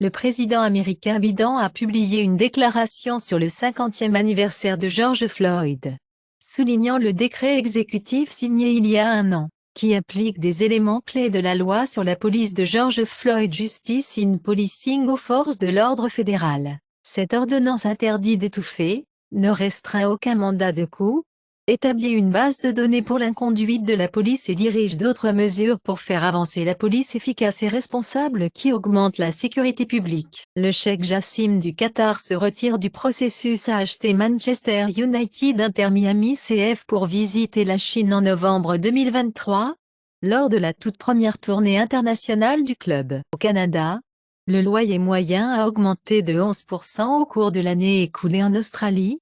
Le président américain Biden a publié une déclaration sur le 50e anniversaire de George Floyd, soulignant le décret exécutif signé il y a un an, qui applique des éléments clés de la loi sur la police de George Floyd Justice in Policing aux forces de l'ordre fédéral. Cette ordonnance interdit d'étouffer, ne restreint aucun mandat de coup, établit une base de données pour l'inconduite de la police et dirige d'autres mesures pour faire avancer la police efficace et responsable qui augmente la sécurité publique. Le cheikh Jassim du Qatar se retire du processus à acheter Manchester United Inter Miami CF pour visiter la Chine en novembre 2023, lors de la toute première tournée internationale du club. Au Canada, le loyer moyen a augmenté de 11% au cours de l'année écoulée en Australie.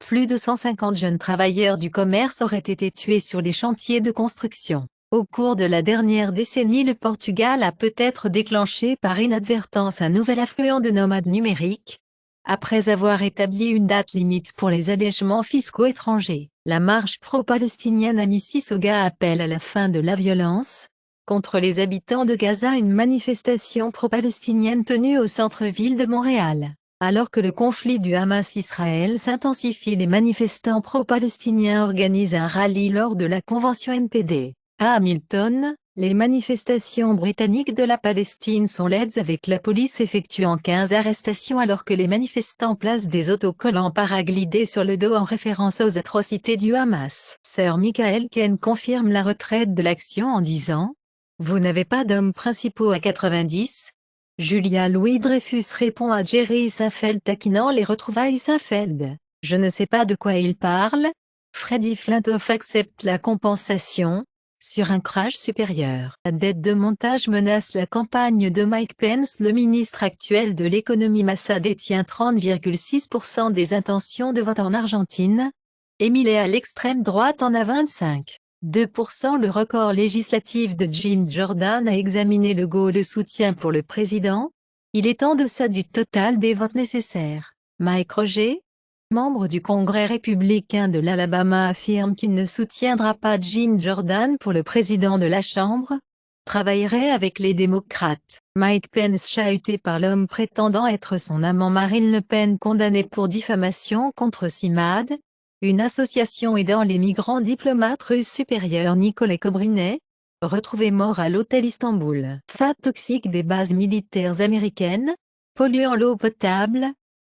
Plus de 150 jeunes travailleurs du commerce auraient été tués sur les chantiers de construction. Au cours de la dernière décennie, le Portugal a peut-être déclenché par inadvertance un nouvel affluent de nomades numériques, après avoir établi une date limite pour les allègements fiscaux étrangers. La marche pro-palestinienne à Mississauga appelle à la fin de la violence contre les habitants de Gaza, une manifestation pro-palestinienne tenue au centre-ville de Montréal. Alors que le conflit du Hamas-Israël s'intensifie, les manifestants pro-palestiniens organisent un rallye lors de la convention NPD. À Hamilton, les manifestations britanniques de la Palestine sont laides, avec la police effectuant 15 arrestations alors que les manifestants placent des autocollants paraglidés sur le dos en référence aux atrocités du Hamas. Sir Michael Caine confirme la retraite de l'action en disant « Vous n'avez pas d'hommes principaux à 90 ?» Julia Louis-Dreyfus répond à Jerry Seinfeld taquinant les retrouvailles Seinfeld. Je ne sais pas de quoi il parle. Freddie Flintoff accepte la compensation sur un crash supérieur. La dette de montage menace la campagne de Mike Pence. Le ministre actuel de l'économie Massa détient 30,6% des intentions de vote en Argentine. Émilé à l'extrême droite en a 25,2%. Le record législatif de Jim Jordan a examiné le soutien pour le président. Il est en deçà du total des votes nécessaires. Mike Roger, membre du Congrès républicain de l'Alabama, affirme qu'il ne soutiendra pas Jim Jordan pour le président de la Chambre, travaillerait avec les démocrates. Mike Pence chahuté par l'homme prétendant être son amant. Marine Le Pen condamnée pour diffamation contre CIMAD, une association aidant les migrants. Diplomate russe supérieur Nikolai Kobrinet, retrouvé mort à l'hôtel Istanbul. Fat toxique des bases militaires américaines, polluant l'eau potable.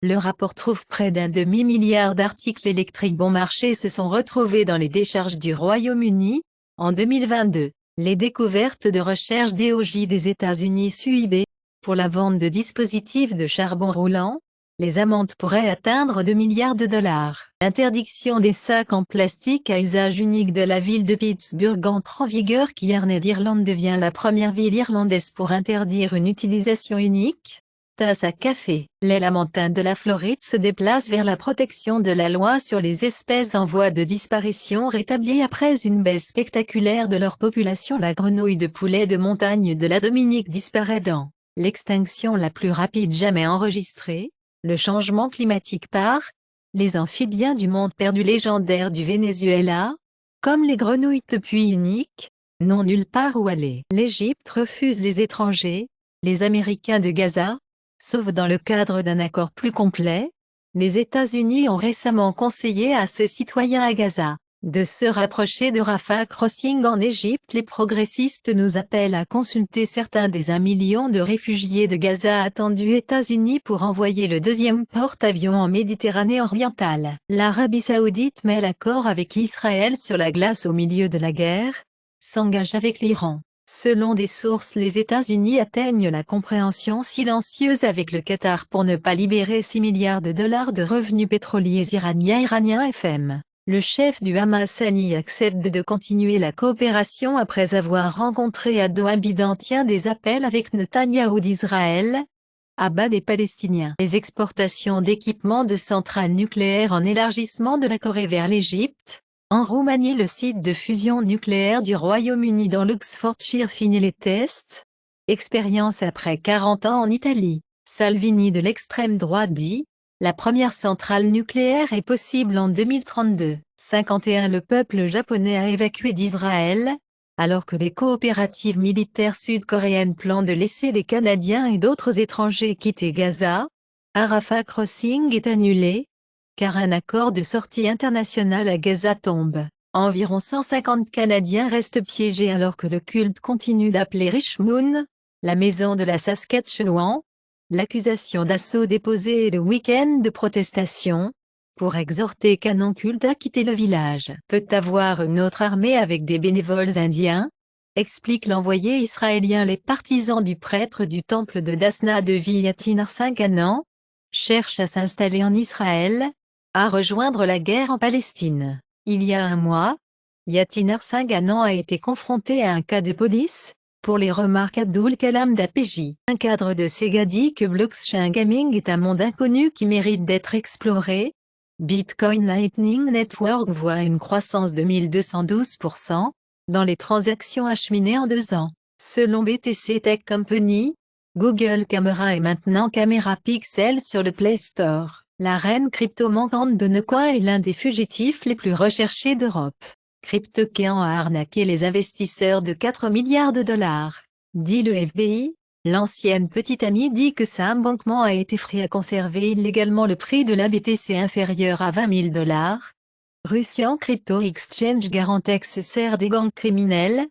Le rapport trouve près d'un demi-milliard d'articles électriques bon marché se sont retrouvés dans les décharges du Royaume-Uni. En 2022, les découvertes de recherche DOJ des États-Unis (UIB) pour la vente de dispositifs de charbon roulant. Les amendes pourraient atteindre 2 milliards de dollars. L'interdiction des sacs en plastique à usage unique de la ville de Pittsburgh entre en vigueur. Cairned, Irlande devient la première ville irlandaise pour interdire une utilisation unique. Tasse à café. Les lamentins de la Floride se déplacent vers la protection de la loi sur les espèces en voie de disparition rétablie après une baisse spectaculaire de leur population. La grenouille de poulet de montagne de la Dominique disparaît dans l'extinction la plus rapide jamais enregistrée. Le changement climatique par les amphibiens du monde perdu légendaire du Venezuela, comme les grenouilles de puits uniques, n'ont nulle part où aller. L'Égypte refuse les étrangers, les Américains de Gaza, sauf dans le cadre d'un accord plus complet. Les États-Unis ont récemment conseillé à ses citoyens à Gaza de se rapprocher de Rafah Crossing en Égypte. Les progressistes nous appellent à consulter certains des 1 million de réfugiés de Gaza attendus États-Unis pour envoyer le deuxième porte-avions en Méditerranée orientale. L'Arabie Saoudite met l'accord avec Israël sur la glace au milieu de la guerre, s'engage avec l'Iran. Selon des sources, les États-Unis atteignent la compréhension silencieuse avec le Qatar pour ne pas libérer 6 milliards de dollars de revenus pétroliers iraniens FM. Le chef du Hamas Hani accepte de continuer la coopération après avoir rencontré à Doha. Biden tient des appels avec Netanyahou d'Israël, à bas des Palestiniens. Les exportations d'équipements de centrales nucléaires en élargissement de la Corée vers l'Égypte. En Roumanie, le site de fusion nucléaire du Royaume-Uni dans l'Oxfordshire finit les tests. Expérience après 40 ans en Italie. Salvini de l'extrême droite dit « La première centrale nucléaire est possible en 2032. » 51. Le peuple japonais a évacué d'Israël, Alors que les coopératives militaires sud-coréennes planent de laisser les Canadiens et d'autres étrangers quitter Gaza, Arafat Crossing est annulé, car un accord de sortie internationale à Gaza tombe. Environ 150 Canadiens restent piégés alors que le culte continue d'appeler Richmond, la maison de la Saskatchewan. L'accusation d'assaut déposée le week-end de protestation, pour exhorter Canon Culte à quitter le village. Peut avoir une autre armée avec des bénévoles indiens, explique l'envoyé israélien. Les partisans du prêtre du temple de Dasna de Yatin Arsinganan cherchent à s'installer en Israël, à rejoindre la guerre en Palestine. Il y a un mois, Yatin Arsinganan a été confronté à un cas de police, pour les remarques Abdul Kalam d'APJ. Un cadre de Sega dit que blockchain gaming est un monde inconnu qui mérite d'être exploré. Bitcoin Lightning Network voit une croissance de 1212% dans les transactions acheminées en 2 ans. Selon BTC Tech Company, Google Camera est maintenant caméra Pixel sur le Play Store. La reine crypto manquante de Necoin est l'un des fugitifs les plus recherchés d'Europe. CryptoKéan a arnaqué les investisseurs de 4 milliards de dollars, dit le FBI. L'ancienne petite amie dit que Sam Bankman a été pris à conserver illégalement le prix de la BTC inférieur à 20 000 dollars. Russian Crypto Exchange Garantex se sert des gangs criminels,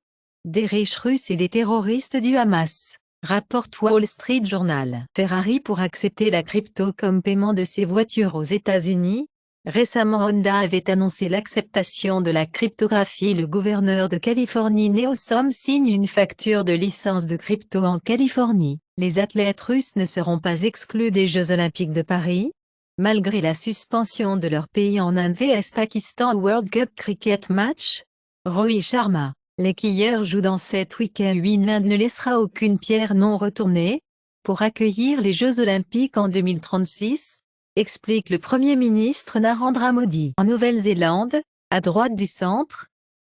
des riches russes et des terroristes du Hamas, rapporte Wall Street Journal. Ferrari pour accepter la crypto comme paiement de ses voitures aux États-Unis. Récemment Honda avait annoncé l'acceptation de la cryptographie. Le gouverneur de Californie Newsom signe une facture de licence de crypto en Californie. Les athlètes russes ne seront pas exclus des Jeux Olympiques de Paris, malgré la suspension de leur pays en Inde vs Pakistan World Cup Cricket Match. Rohit Sharma, les skieurs jouent dans cette week-end. L'Inde ne laissera aucune pierre non retournée, pour accueillir les Jeux Olympiques en 2036. Explique le Premier ministre Narendra Modi. En Nouvelle-Zélande, à droite du centre,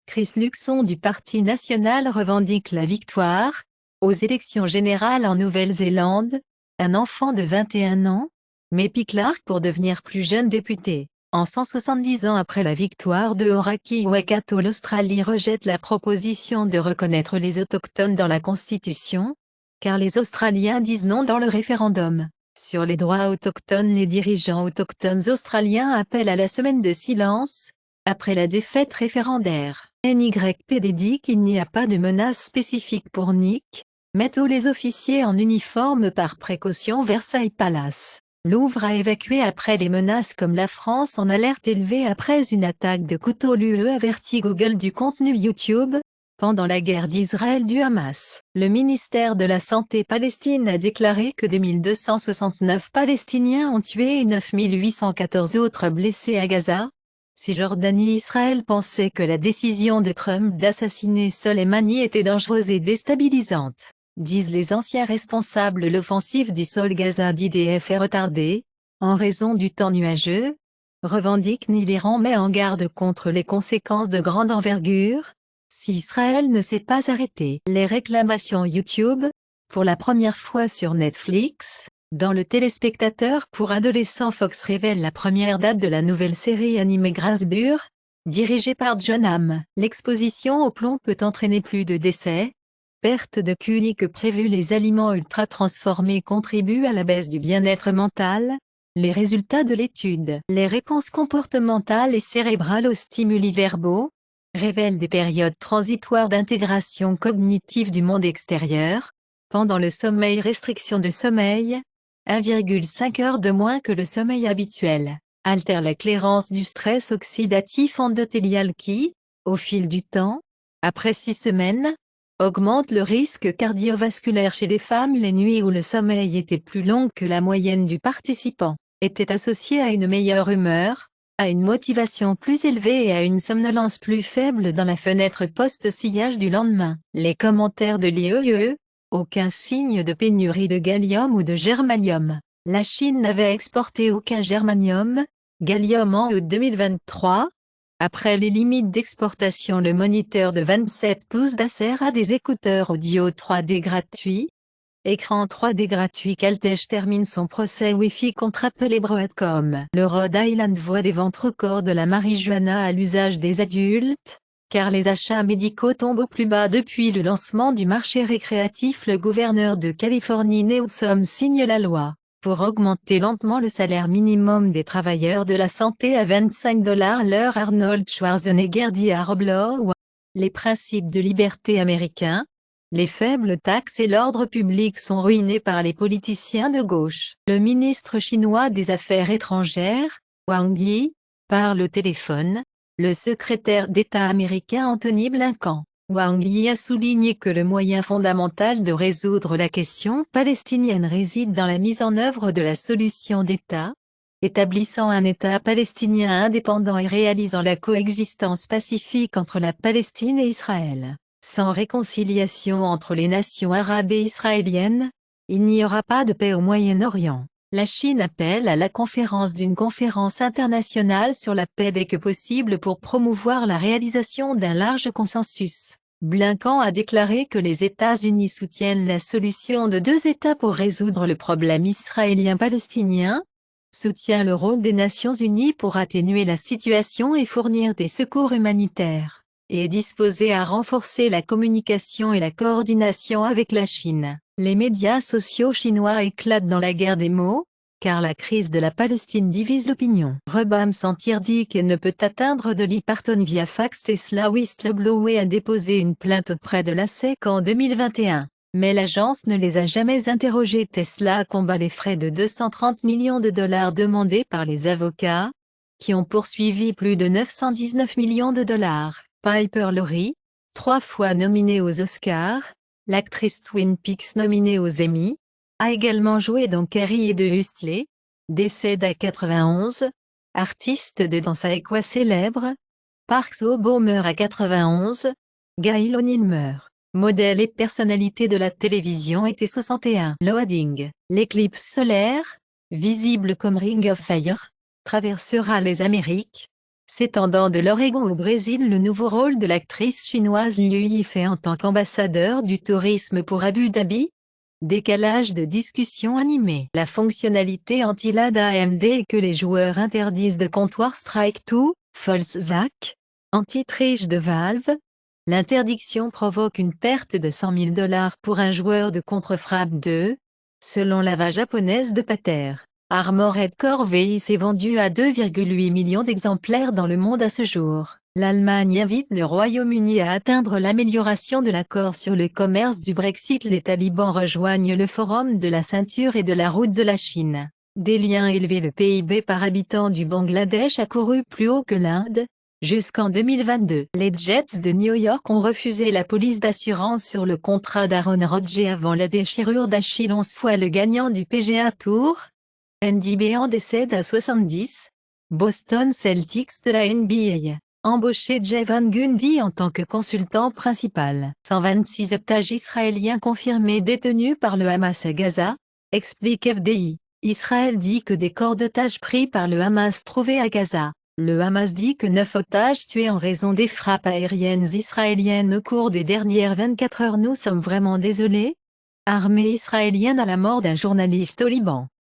Chris Luxon du Parti national revendique la victoire, aux élections générales en Nouvelle-Zélande, un enfant de 21 ans, Mepi Clark pour devenir plus jeune député. En 170 ans après la victoire de Hauraki Waikato, l'Australie rejette la proposition de reconnaître les autochtones dans la Constitution, car les Australiens disent non dans le référendum. Sur les droits autochtones, les dirigeants autochtones australiens appellent à la semaine de silence, après la défaite référendaire. NYPD dit qu'il n'y a pas de menace spécifique pour Nick, mais tous les officiers en uniforme par précaution. Versailles Palace. Louvre a évacué après les menaces comme la France en alerte élevée après une attaque de couteau. L'UE avertit Google du contenu YouTube pendant la guerre d'Israël du Hamas. Le ministère de la Santé Palestine a déclaré que 2269 Palestiniens ont tué et 9814 autres blessés à Gaza. Cisjordanie. Israël pensait que la décision de Trump d'assassiner Soleimani était dangereuse et déstabilisante, disent les anciens responsables. L'offensive du sol Gaza d'IDF est retardée, en raison du temps nuageux, revendique l'Iran met en garde contre les conséquences de grande envergure, si Israël ne s'est pas arrêté. Les réclamations YouTube, pour la première fois sur Netflix, dans le téléspectateur pour adolescents. Fox révèle la première date de la nouvelle série animée Grasbourg, dirigée par John Hamm. L'exposition au plomb peut entraîner plus de décès, perte de QI que prévu. Les aliments ultra transformés contribuent à la baisse du bien-être mental. Les résultats de l'étude. Les réponses comportementales et cérébrales aux stimuli verbaux révèlent des périodes transitoires d'intégration cognitive du monde extérieur. Pendant le sommeil, restriction de sommeil, 1,5 heures de moins que le sommeil habituel, altère la clairance du stress oxydatif endothélial qui, au fil du temps, après 6 semaines, augmente le risque cardiovasculaire chez les femmes. Les nuits où le sommeil était plus long que la moyenne du participant étaient associées à une meilleure humeur, à une motivation plus élevée et à une somnolence plus faible dans la fenêtre post-sillage du lendemain. Les commentaires de l'IEE. Aucun signe de pénurie de gallium ou de germanium. La Chine n'avait exporté aucun germanium, gallium en août 2023. Après les limites d'exportation, le moniteur de 27 pouces d'Acer a des écouteurs audio 3D gratuits. Écran 3D gratuit. Caltech termine son procès Wi-Fi contre Apple et Broadcom. Le Rhode Island voit des ventes records de la marijuana à l'usage des adultes. car les achats médicaux tombent au plus bas depuis le lancement du marché récréatif. Le gouverneur de Californie Newsom signe la loi pour augmenter lentement le salaire minimum des travailleurs de la santé à 25 $ l'heure. Arnold Schwarzenegger dit à Rob Lowe, les principes de liberté américains, les faibles taxes et l'ordre public sont ruinés par les politiciens de gauche. Le ministre chinois des Affaires étrangères, Wang Yi, parle au téléphone. Le secrétaire d'État américain Antony Blinken, Wang Yi a souligné que le moyen fondamental de résoudre la question palestinienne réside dans la mise en œuvre de la solution d'État, établissant un État palestinien indépendant et réalisant la coexistence pacifique entre la Palestine et Israël. Sans réconciliation entre les nations arabes et israéliennes, il n'y aura pas de paix au Moyen-Orient. La Chine appelle à la conférence d'une conférence internationale sur la paix dès que possible pour promouvoir la réalisation d'un large consensus. Blinken a déclaré que les États-Unis soutiennent la solution de deux États pour résoudre le problème israélien-palestinien, soutient le rôle des Nations Unies pour atténuer la situation et fournir des secours humanitaires, et est disposé à renforcer la communication et la coordination avec la Chine. Les médias sociaux chinois éclatent dans la guerre des mots, car la crise de la Palestine divise l'opinion. Rebam Sentir dit qu'elle ne peut atteindre Dolly Parton via fax. Tesla Whistleblower a déposé une plainte auprès de la SEC en 2021, mais l'agence ne les a jamais interrogés. Tesla combat les frais de 230 millions de dollars demandés par les avocats, qui ont poursuivi plus de 919 millions de dollars. Piper Laurie, 3 fois nominée aux Oscars, l'actrice Twin Peaks nominée aux Emmy, a également joué dans Carrie et de Hustley, décède à 91, artiste de danse haïkois célèbre, Parks Obo meurt à 91, Gail O'Neill meurt, modèle et personnalité de la télévision était 61. Loading, l'éclipse solaire, visible comme Ring of Fire, traversera les Amériques, s'étendant de l'Oregon au Brésil. Le nouveau rôle de l'actrice chinoise Liu Yifei en tant qu'ambassadeur du tourisme pour Abu Dhabi. Décalage de discussion animée. La fonctionnalité anti-lag AMD est que les joueurs interdisent de Counter-Strike 2, False Vac, anti-triche de Valve. L'interdiction provoque une perte de 100 000 $ pour un joueur de Contre-Frappe 2, selon la VA japonaise de Pater. Armored Core VI s'est vendu à 2,8 millions d'exemplaires dans le monde à ce jour. L'Allemagne invite le Royaume-Uni à atteindre l'amélioration de l'accord sur le commerce du Brexit. Les talibans rejoignent le forum de la ceinture et de la route de la Chine. Des liens élevés. Le PIB par habitant du Bangladesh a couru plus haut que l'Inde, jusqu'en 2022. Les Jets de New York ont refusé la police d'assurance sur le contrat d'Aaron Rodgers avant la déchirure d'Achille. 11 fois le gagnant du PGA Tour, Andy Behan décède à 70. Boston Celtics de la NBA. Embauché Jeff Van Gundy en tant que consultant principal. 126 otages israéliens confirmés détenus par le Hamas à Gaza, explique FDI. Israël dit que des corps d'otages pris par le Hamas trouvés à Gaza. Le Hamas dit que 9 otages tués en raison des frappes aériennes israéliennes au cours des dernières 24 heures. Nous sommes vraiment désolés. Armée israélienne à la mort d'un journaliste au Liban.